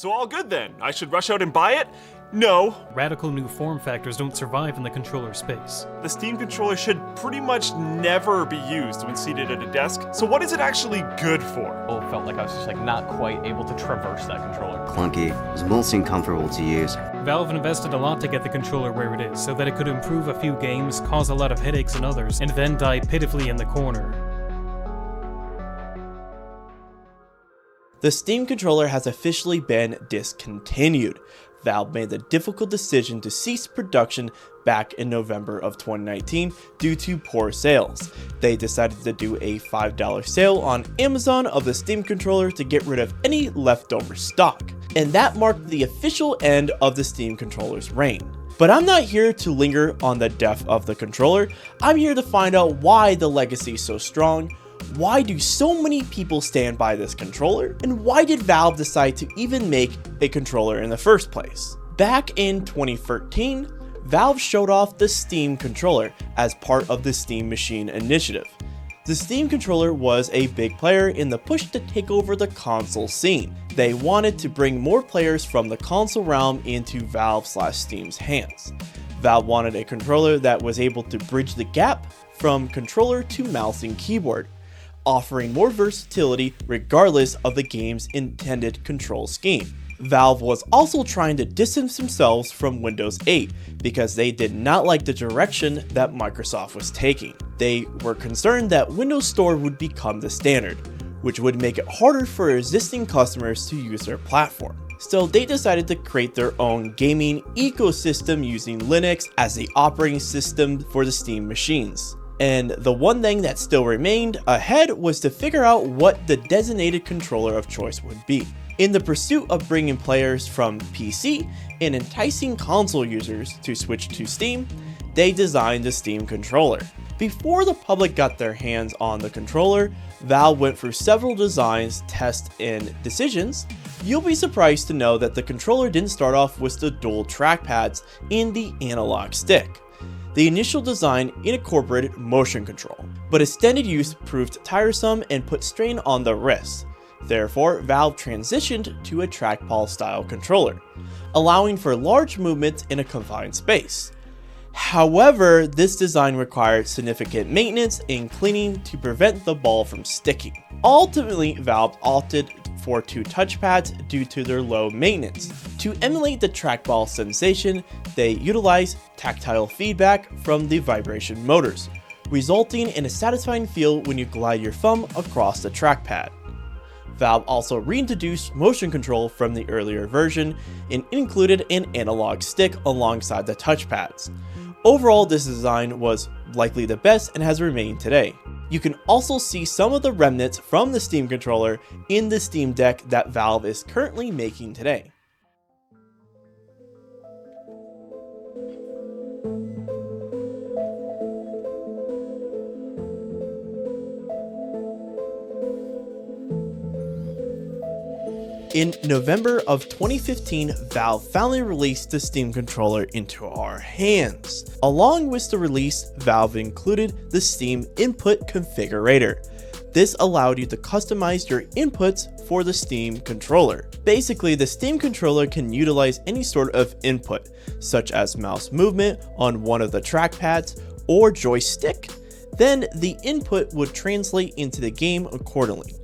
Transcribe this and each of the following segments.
So all good then. I should rush out and buy it? No. Radical new form factors don't survive in the controller space. The Steam controller should pretty much never be used when seated at a desk, so what is it actually good for? It felt like I was just not quite able to traverse that controller. Clunky. It was mostly uncomfortable to use. Valve invested a lot to get the controller where it is, so that it could improve a few games, cause a lot of headaches in others, and then die pitifully in the corner. The Steam controller has officially been discontinued. Valve made the difficult decision to cease production back in November of 2019 due to poor sales. They decided to do a $5 sale on Amazon of the Steam controller to get rid of any leftover stock. And that marked the official end of the Steam controller's reign. But I'm not here to linger on the death of the controller. I'm here to find out why the legacy is so strong. Why do so many people stand by this controller? And why did Valve decide to even make a controller in the first place? Back in 2013, Valve showed off the Steam controller as part of the Steam Machine initiative. The Steam controller was a big player in the push to take over the console scene. They wanted to bring more players from the console realm into Valve/Steam's hands. Valve wanted a controller that was able to bridge the gap from controller to mouse and keyboard, offering more versatility regardless of the game's intended control scheme. Valve was also trying to distance themselves from Windows 8 because they did not like the direction that Microsoft was taking. They were concerned that Windows Store would become the standard, which would make it harder for existing customers to use their platform. So they decided to create their own gaming ecosystem using Linux as the operating system for the Steam machines. And the one thing that still remained ahead was to figure out what the designated controller of choice would be. In the pursuit of bringing players from PC and enticing console users to switch to Steam, they designed the Steam controller. Before the public got their hands on the controller, Valve went through several designs, tests, and decisions. You'll be surprised to know that the controller didn't start off with the dual trackpads in the analog stick. The initial design incorporated motion control, but extended use proved tiresome and put strain on the wrists. Therefore, Valve transitioned to a trackball style controller, allowing for large movements in a confined space. However, this design required significant maintenance and cleaning to prevent the ball from sticking. Ultimately, Valve opted for two touchpads due to their low maintenance. To emulate the trackball sensation, they utilized tactile feedback from the vibration motors, resulting in a satisfying feel when you glide your thumb across the trackpad. Valve also reintroduced motion control from the earlier version and included an analog stick alongside the touchpads. Overall, this design was likely the best and has remained today. You can also see some of the remnants from the Steam controller in the Steam Deck that Valve is currently making today. In November of 2015, Valve finally released the Steam controller into our hands. Along with the release, Valve included the Steam Input Configurator. This allowed you to customize your inputs for the Steam controller. Basically, the Steam controller can utilize any sort of input, such as mouse movement on one of the trackpads or joystick. Then the input would translate into the game accordingly.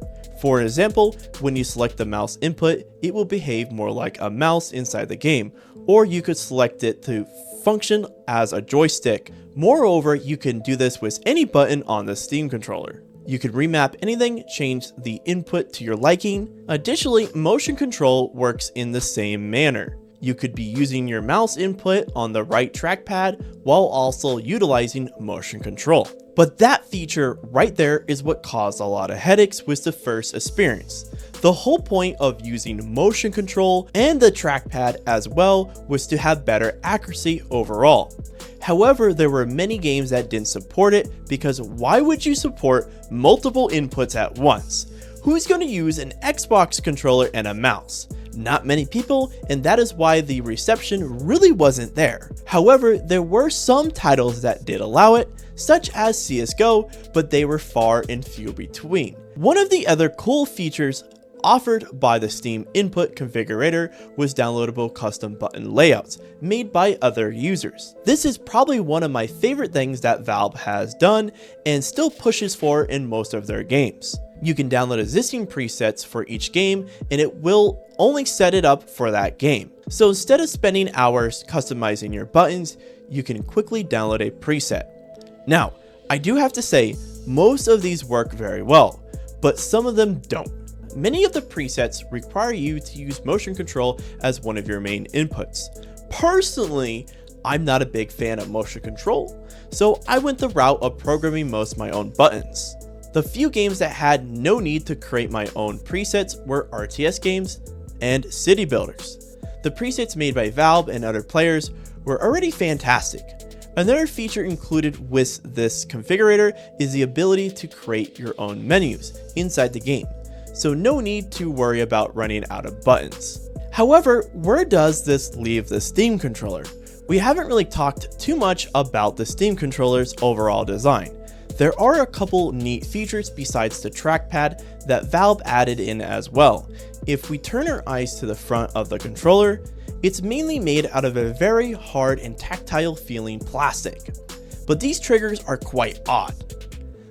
For example, when you select the mouse input, it will behave more like a mouse inside the game, or you could select it to function as a joystick. Moreover, you can do this with any button on the Steam controller. You can remap anything, change the input to your liking. Additionally, motion control works in the same manner. You could be using your mouse input on the right trackpad while also utilizing motion control. But that feature right there is what caused a lot of headaches with the first experience. The whole point of using motion control and the trackpad as well was to have better accuracy overall. However, there were many games that didn't support it because why would you support multiple inputs at once? Who's going to use an Xbox controller and a mouse? Not many people, and that is why the reception really wasn't there. However, there were some titles that did allow it, such as CSGO, but they were far and few between. One of the other cool features offered by the Steam input configurator was downloadable custom button layouts made by other users. This is probably one of my favorite things that Valve has done and still pushes for in most of their games. You can download existing presets for each game and it will only set it up for that game. So instead of spending hours customizing your buttons, you can quickly download a preset. Now, I do have to say, most of these work very well, but some of them don't. Many of the presets require you to use motion control as one of your main inputs. Personally, I'm not a big fan of motion control, so I went the route of programming most of my own buttons. The few games that had no need to create my own presets were RTS games and city builders. The presets made by Valve and other players were already fantastic. Another feature included with this configurator is the ability to create your own menus inside the game, so no need to worry about running out of buttons. However, where does this leave the Steam controller? We haven't really talked too much about the Steam controller's overall design. There are a couple neat features besides the trackpad that Valve added in as well. If we turn our eyes to the front of the controller, it's mainly made out of a very hard and tactile feeling plastic, but these triggers are quite odd.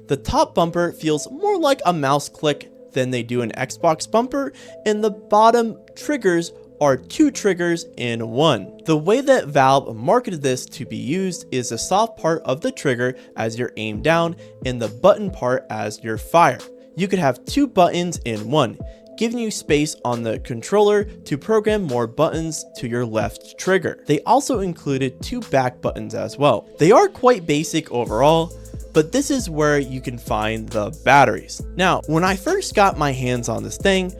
The top bumper feels more like a mouse click than they do an Xbox bumper, and the bottom triggers are 2 triggers in one. The way that Valve marketed this to be used is the soft part of the trigger as your aim down and the button part as your fire. You could have 2 buttons in one, giving you space on the controller to program more buttons to your left trigger. They also included 2 back buttons as well. They are quite basic overall, but this is where you can find the batteries. Now, when I first got my hands on this thing,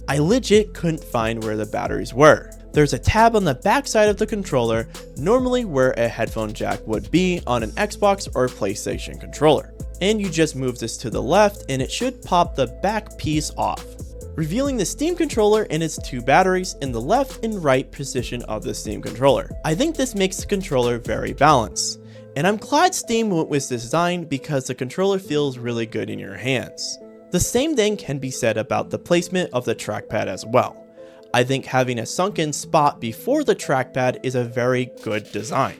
I legit couldn't find where the batteries were. There's a tab on the back side of the controller, normally where a headphone jack would be on an Xbox or PlayStation controller. And you just move this to the left and it should pop the back piece off, revealing the Steam controller and its 2 batteries in the left and right position of the Steam controller. I think this makes the controller very balanced, and I'm glad Steam went with this design because the controller feels really good in your hands. The same thing can be said about the placement of the trackpad as well. I think having a sunken spot before the trackpad is a very good design.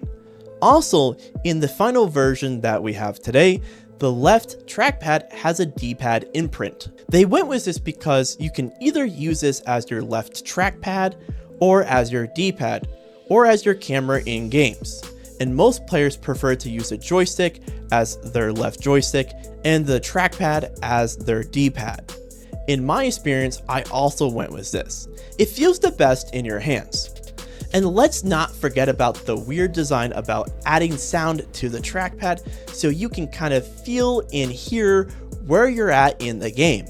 Also, in the final version that we have today, the left trackpad has a D-pad imprint. They went with this because you can either use this as your left trackpad, or as your D-pad, or as your camera in games. And most players prefer to use a joystick as their left joystick and the trackpad as their D-pad. In my experience, I also went with this. It feels the best in your hands. And let's not forget about the weird design about adding sound to the trackpad so you can kind of feel and hear where you're at in the game.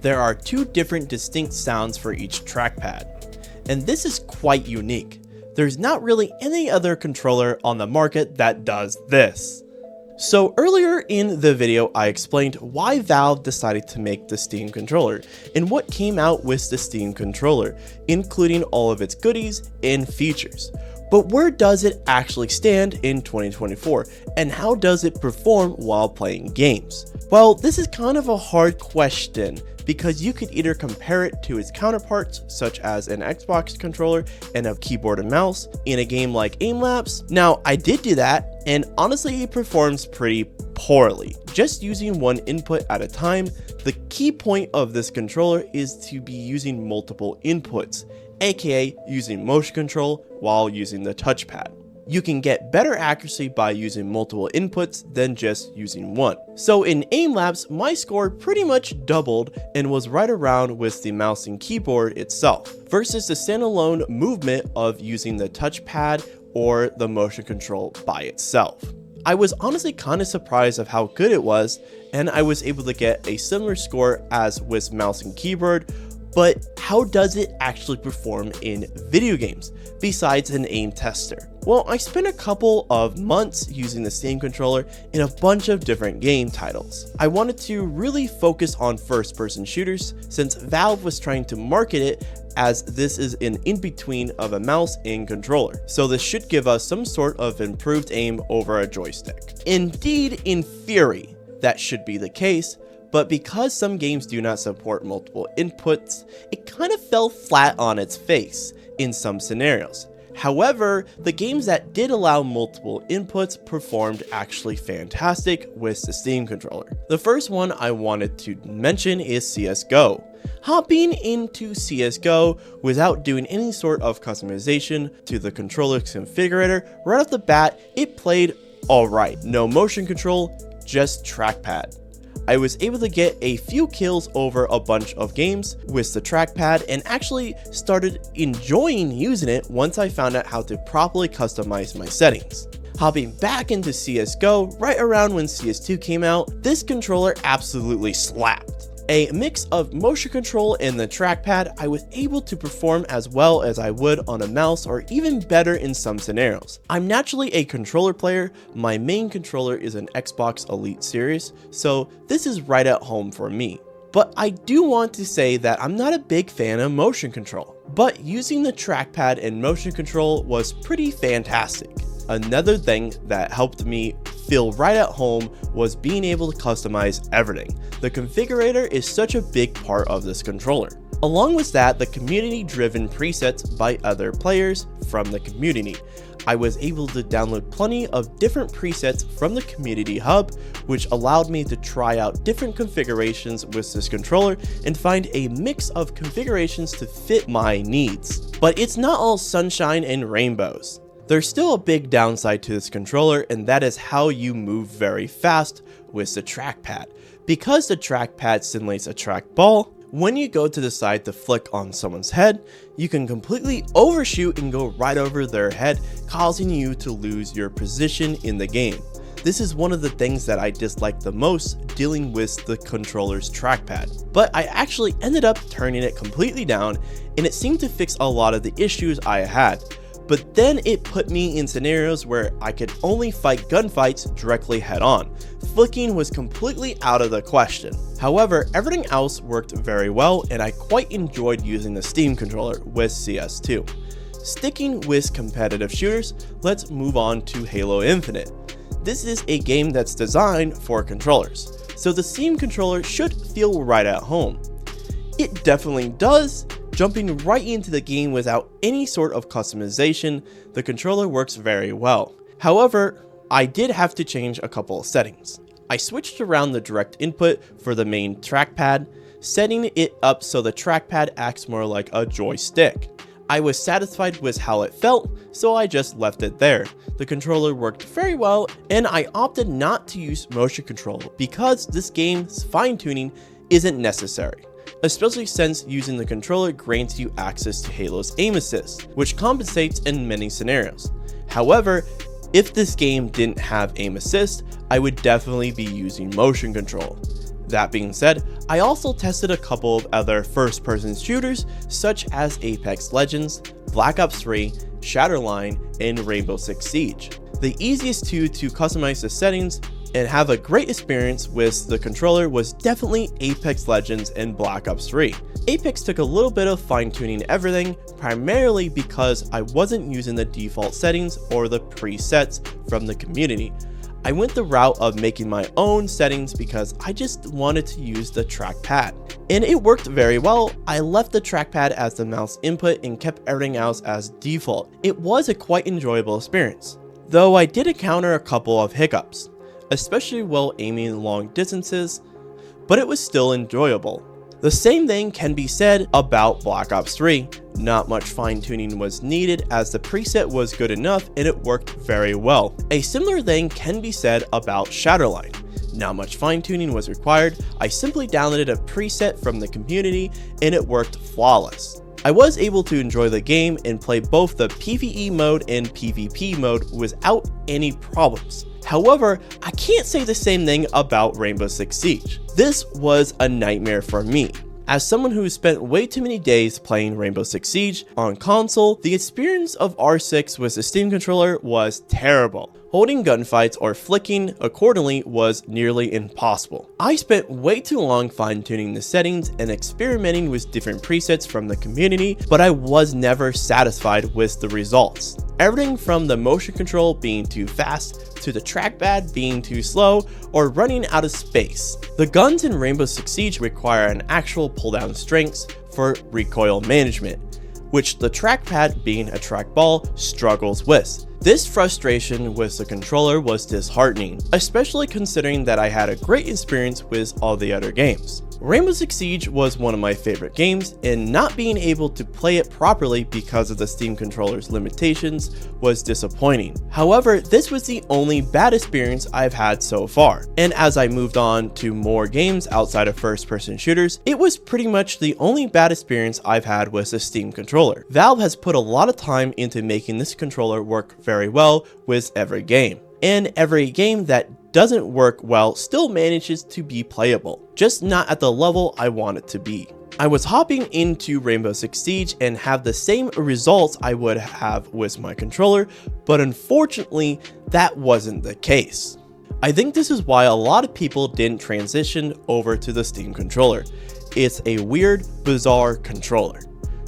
There are 2 different distinct sounds for each trackpad, and this is quite unique. There's not really any other controller on the market that does this. So earlier in the video, I explained why Valve decided to make the Steam controller and what came out with the Steam controller, including all of its goodies and features. But where does it actually stand in 2024, and how does it perform while playing games? Well, this is kind of a hard question because you could either compare it to its counterparts such as an Xbox controller and a keyboard and mouse in a game like Aimlabs. Now, I did do that, and honestly it performs pretty poorly. Just using one input at a time, the key point of this controller is to be using multiple inputs, aka using motion control while using the touchpad. You can get better accuracy by using multiple inputs than just using one. So in Aimlabs, my score pretty much doubled and was right around with the mouse and keyboard itself, versus the standalone movement of using the touchpad or the motion control by itself. I was honestly kind of surprised of how good it was, and I was able to get a similar score as with mouse and keyboard. But how does it actually perform in video games, besides an aim tester? Well, I spent a couple of months using the same controller in a bunch of different game titles. I wanted to really focus on first-person shooters since Valve was trying to market it as this is an in-between of a mouse and controller, so this should give us some sort of improved aim over a joystick. Indeed, in theory, that should be the case, but because some games do not support multiple inputs, it kind of fell flat on its face in some scenarios. However, the games that did allow multiple inputs performed actually fantastic with the Steam controller. The first one I wanted to mention is CSGO. Hopping into CSGO without doing any sort of customization to the controller's configurator, right off the bat, it played alright. No motion control, just trackpad. I was able to get a few kills over a bunch of games with the trackpad and actually started enjoying using it once I found out how to properly customize my settings. Hopping back into CSGO right around when CS2 came out, this controller absolutely slapped. A mix of motion control and the trackpad, I was able to perform as well as I would on a mouse or even better in some scenarios. I'm naturally a controller player, my main controller is an Xbox Elite Series, so this is right at home for me. But I do want to say that I'm not a big fan of motion control, but using the trackpad and motion control was pretty fantastic. Another thing that helped me feel right at home was being able to customize everything. The configurator is such a big part of this controller. Along with that, the community-driven presets by other players from the community. I was able to download plenty of different presets from the community hub, which allowed me to try out different configurations with this controller and find a mix of configurations to fit my needs. But it's not all sunshine and rainbows. There's still a big downside to this controller, and that is how you move very fast with the trackpad. Because the trackpad simulates a trackball, when you go to the side to flick on someone's head, you can completely overshoot and go right over their head, causing you to lose your position in the game. This is one of the things that I dislike the most dealing with the controller's trackpad. But I actually ended up turning it completely down, and it seemed to fix a lot of the issues I had. But then it put me in scenarios where I could only fight gunfights directly head on. Flicking was completely out of the question. However, everything else worked very well and I quite enjoyed using the Steam controller with CS2. Sticking with competitive shooters, let's move on to Halo Infinite. This is a game that's designed for controllers, so the Steam controller should feel right at home. It definitely does. Jumping right into the game without any sort of customization, the controller works very well. However, I did have to change a couple of settings. I switched around the direct input for the main trackpad, setting it up so the trackpad acts more like a joystick. I was satisfied with how it felt, so I just left it there. The controller worked very well, and I opted not to use motion control because this game's fine-tuning isn't necessary, especially since using the controller grants you access to Halo's aim assist, which compensates in many scenarios. However, if this game didn't have aim assist, I would definitely be using motion control. That being said, I also tested a couple of other first-person shooters such as Apex Legends, Black Ops 3, Shatterline, and Rainbow Six Siege. The easiest two to customize the settings and have a great experience with the controller was definitely Apex Legends and Black Ops 3. Apex took a little bit of fine-tuning everything, primarily because I wasn't using the default settings or the presets from the community. I went the route of making my own settings because I just wanted to use the trackpad. And it worked very well. I left the trackpad as the mouse input and kept everything else as default. It was a quite enjoyable experience, though I did encounter a couple of hiccups, especially while aiming long distances, but it was still enjoyable. The same thing can be said about Black Ops 3. Not much fine-tuning was needed as the preset was good enough and it worked very well. A similar thing can be said about Shatterline. Not much fine-tuning was required. I simply downloaded a preset from the community and it worked flawless. I was able to enjoy the game and play both the PvE mode and PvP mode without any problems. However, I can't say the same thing about Rainbow Six Siege. This was a nightmare for me. As someone who spent way too many days playing Rainbow Six Siege on console, the experience of R6 with the Steam controller was terrible. Holding gunfights or flicking accordingly was nearly impossible. I spent way too long fine-tuning the settings and experimenting with different presets from the community, but I was never satisfied with the results. Everything from the motion control being too fast, to the trackpad being too slow, or running out of space. The guns in Rainbow Six Siege require an actual pull-down strength for recoil management, which the trackpad, being a trackball, struggles with. This frustration with the controller was disheartening, especially considering that I had a great experience with all the other games. Rainbow Six Siege was one of my favorite games, and not being able to play it properly because of the Steam controller's limitations was disappointing. However, this was the only bad experience I've had so far, and as I moved on to more games outside of first-person shooters, it was pretty much the only bad experience I've had with the Steam controller. Valve has put a lot of time into making this controller work very well with every game, and every game that doesn't work well still manages to be playable, just not at the level I want it to be. I was hopping into Rainbow Six Siege and have the same results I would have with my controller, but unfortunately that wasn't the case. I think this is why a lot of people didn't transition over to the Steam controller. It's a weird, bizarre controller.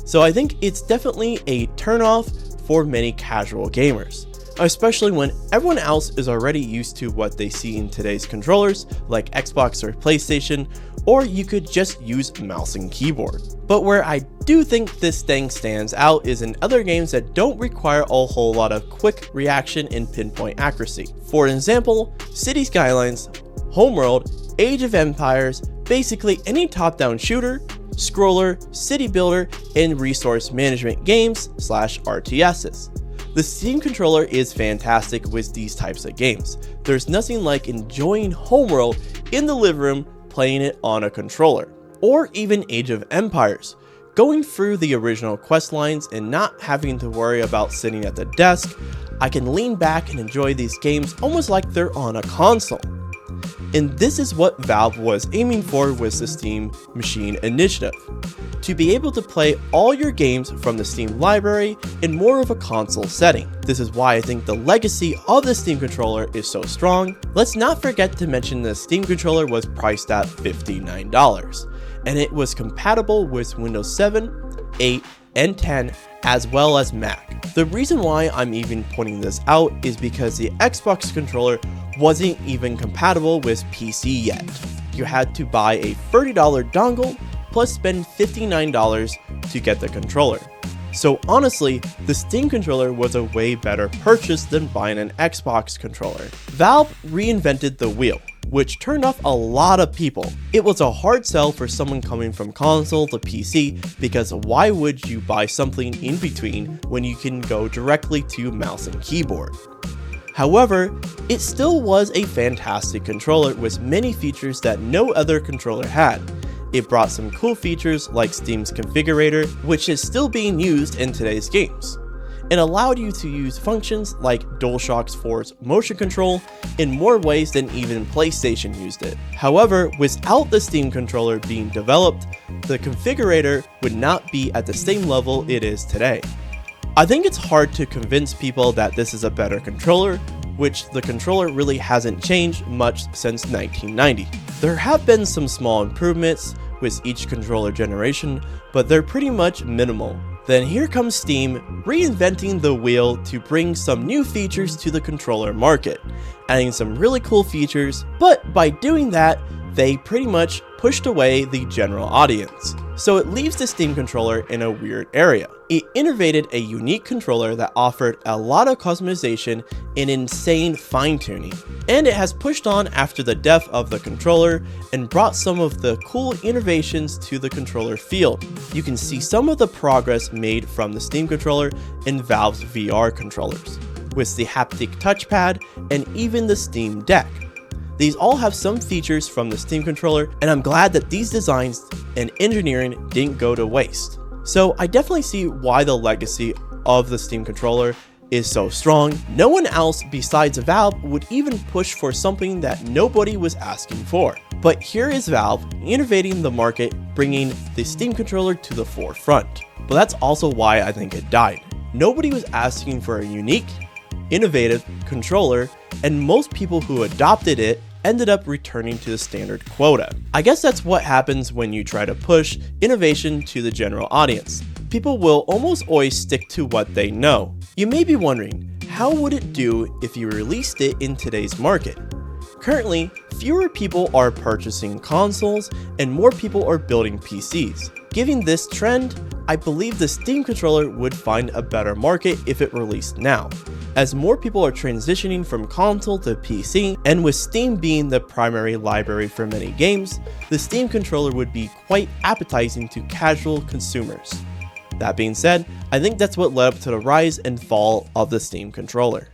So I think it's definitely a turnoff for many casual gamers, especially when everyone else is already used to what they see in today's controllers like Xbox or PlayStation, or you could just use mouse and keyboard. But where I do think this thing stands out is in other games that don't require a whole lot of quick reaction and pinpoint accuracy. For example, City Skylines, Homeworld, Age of Empires, basically any top-down shooter, scroller, city builder, and resource management games / RTSs. The Steam controller is fantastic with these types of games. There's nothing like enjoying Homeworld in the living room playing it on a controller. Or even Age of Empires, going through the original quest lines and not having to worry about sitting at the desk. I can lean back and enjoy these games almost like they're on a console. And this is what Valve was aiming for with the Steam Machine Initiative, to be able to play all your games from the Steam library in more of a console setting. This is why I think the legacy of the Steam controller is so strong. Let's not forget to mention the Steam controller was priced at $59, and it was compatible with Windows 7, 8, and 10, as well as Mac. The reason why I'm even pointing this out is because the Xbox controller wasn't even compatible with PC yet. You had to buy a $30 dongle plus spend $59 to get the controller. So honestly, the Steam controller was a way better purchase than buying an Xbox controller. Valve reinvented the wheel, which turned off a lot of people. It was a hard sell for someone coming from console to PC, because why would you buy something in between when you can go directly to mouse and keyboard? However, it still was a fantastic controller with many features that no other controller had. It brought some cool features like Steam's configurator, which is still being used in today's games. It allowed you to use functions like DualShock 4's motion control in more ways than even PlayStation used it. However, without the Steam controller being developed, the configurator would not be at the same level it is today. I think it's hard to convince people that this is a better controller, which the controller really hasn't changed much since 1990. There have been some small improvements with each controller generation, but they're pretty much minimal. Then here comes Steam reinventing the wheel to bring some new features to the controller market, adding some really cool features, but by doing that, they pretty much pushed away the general audience. So it leaves the Steam controller in a weird area. It innovated a unique controller that offered a lot of customization and insane fine-tuning, and it has pushed on after the death of the controller and brought some of the cool innovations to the controller field. You can see some of the progress made from the Steam controller in Valve's VR controllers, with the haptic touchpad and even the Steam Deck. These all have some features from the Steam controller, and I'm glad that these designs and engineering didn't go to waste. So I definitely see why the legacy of the Steam controller is so strong. No one else besides Valve would even push for something that nobody was asking for. But here is Valve innovating the market, bringing the Steam controller to the forefront. But that's also why I think it died. Nobody was asking for a unique, innovative controller, and most people who adopted it ended up returning to the standard quota. I guess that's what happens when you try to push innovation to the general audience. People will almost always stick to what they know. You may be wondering, how would it do if you released it in today's market? Currently, fewer people are purchasing consoles and more people are building PCs. Given this trend, I believe the Steam controller would find a better market if it released now, as more people are transitioning from console to PC, and with Steam being the primary library for many games, the Steam controller would be quite appetizing to casual consumers. That being said, I think that's what led up to the rise and fall of the Steam controller.